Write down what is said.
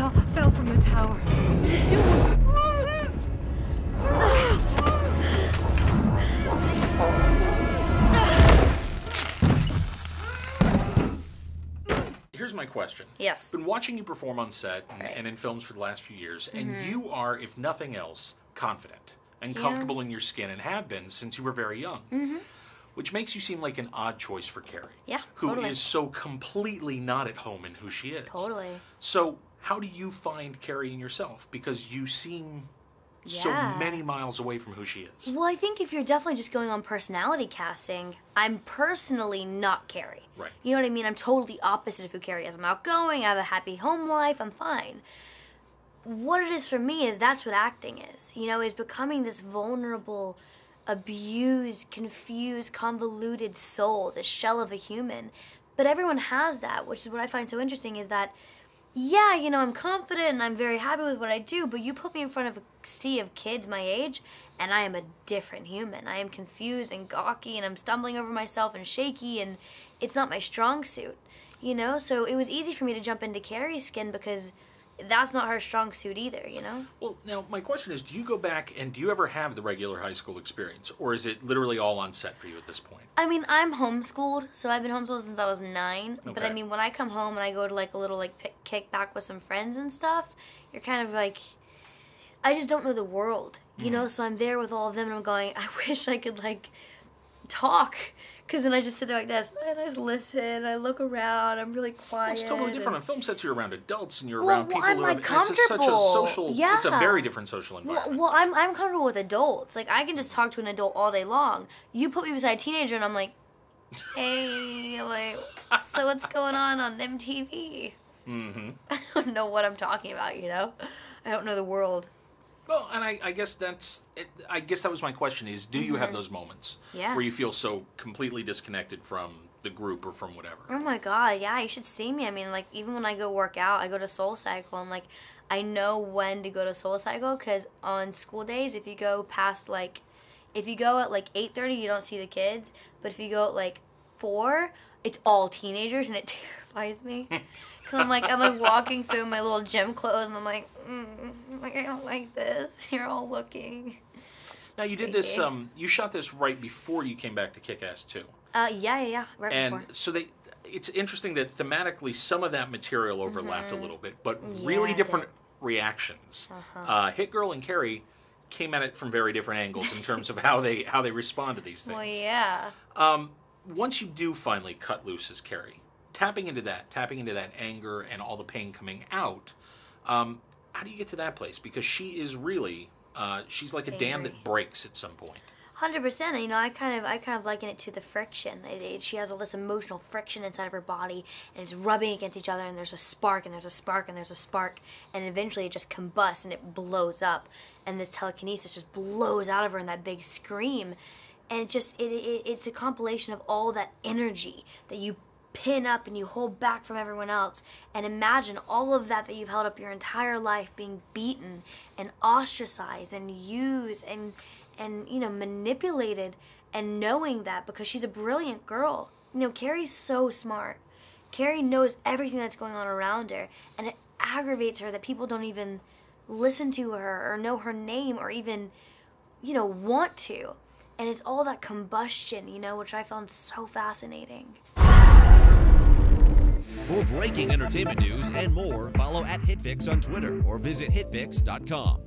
fell from the tower. Here's my question. Yes. I've been watching you perform on set and in films for the last few years, and you are, if nothing else, confident and comfortable in your skin, and have been since you were very young. Which makes you seem like an odd choice for Carrie. Yeah, who is so completely not at home in who she is. Totally. So how do you find Carrie in yourself? Because you seem so many miles away from who she is. Well, I think if you're definitely just going on personality casting, I'm personally not Carrie. Right. You know what I mean? I'm totally opposite of who Carrie is. I'm outgoing, I have a happy home life, I'm fine. What it is for me is that's what acting is. You know, is becoming this vulnerable, abused, confused, convoluted soul, the shell of a human. But everyone has that, which is what I find so interesting, is that, yeah, you know, I'm confident and I'm very happy with what I do, but you put me in front of a sea of kids my age, and I am a different human. I am confused and gawky, and I'm stumbling over myself and shaky, and it's not my strong suit, you know? So it was easy for me to jump into Carrie's skin because that's not her strong suit either, you know? Well, now, my question is, do you go back and do you ever have the regular high school experience? Or is it literally all on set for you at this point? I mean, I'm homeschooled, so I've been homeschooled since I was 9. Okay. But I mean, when I come home and I go to like a little like kickback with some friends and stuff, you're kind of like, I just don't know the world, you know? So I'm there with all of them and I'm going, I wish I could like talk. Because then I just sit there like this, and I just listen, I look around, I'm really quiet. Well, it's totally different. On film sets, you're around adults, and you're Well, around people I'm, who like, are... It's such a social... Yeah. It's a very different social environment. Well, I'm comfortable with adults. Like, I can just talk to an adult all day long. You put me beside a teenager, and I'm like, hey, like, so what's going on MTV? I don't know what I'm talking about, you know? I don't know the world. Well, and I guess that's it. I guess that was my question: is do you have those moments where you feel so completely disconnected from the group or from whatever? Oh my God, yeah, you should see me. I mean, like, even when I go work out, I go to Soul Cycle, and like, I know when to go to Soul Cycle because on school days, if you go past like, if you go at like 8:30, you don't see the kids, but if you go at like 4, it's all teenagers, and it terrifies me. Cause I'm like walking through my little gym clothes, and I'm like, I don't like this. You're all looking. Now you did this. You shot this right before you came back to Kick-Ass 2. Yeah, right and before. So it's interesting that thematically some of that material overlapped a little bit, but really different reactions. Hit Girl and Carrie came at it from very different angles in terms of how they respond to these things. Well, yeah. Once you do finally cut loose as Carrie, tapping into that anger and all the pain coming out, how do you get to that place? Because she is really, she's like a dam that breaks at some point. 100%. You know, I kind of liken it to the friction. She has all this emotional friction inside of her body, and it's rubbing against each other, and there's a spark, and there's a spark, and there's a spark, and eventually it just combusts, and it blows up, and this telekinesis just blows out of her in that big scream, and it's a compilation of all that energy that you pin up and you hold back from everyone else, and imagine all of that you've held up your entire life being beaten and ostracized and used and you know, manipulated, and knowing that because she's a brilliant girl. You know, Carrie's so smart. Carrie knows everything that's going on around her, and it aggravates her that people don't even listen to her or know her name or even, you know, want to. And it's all that combustion, you know, which I found so fascinating. For breaking entertainment news and more, follow @HitFix on Twitter or visit hitfix.com.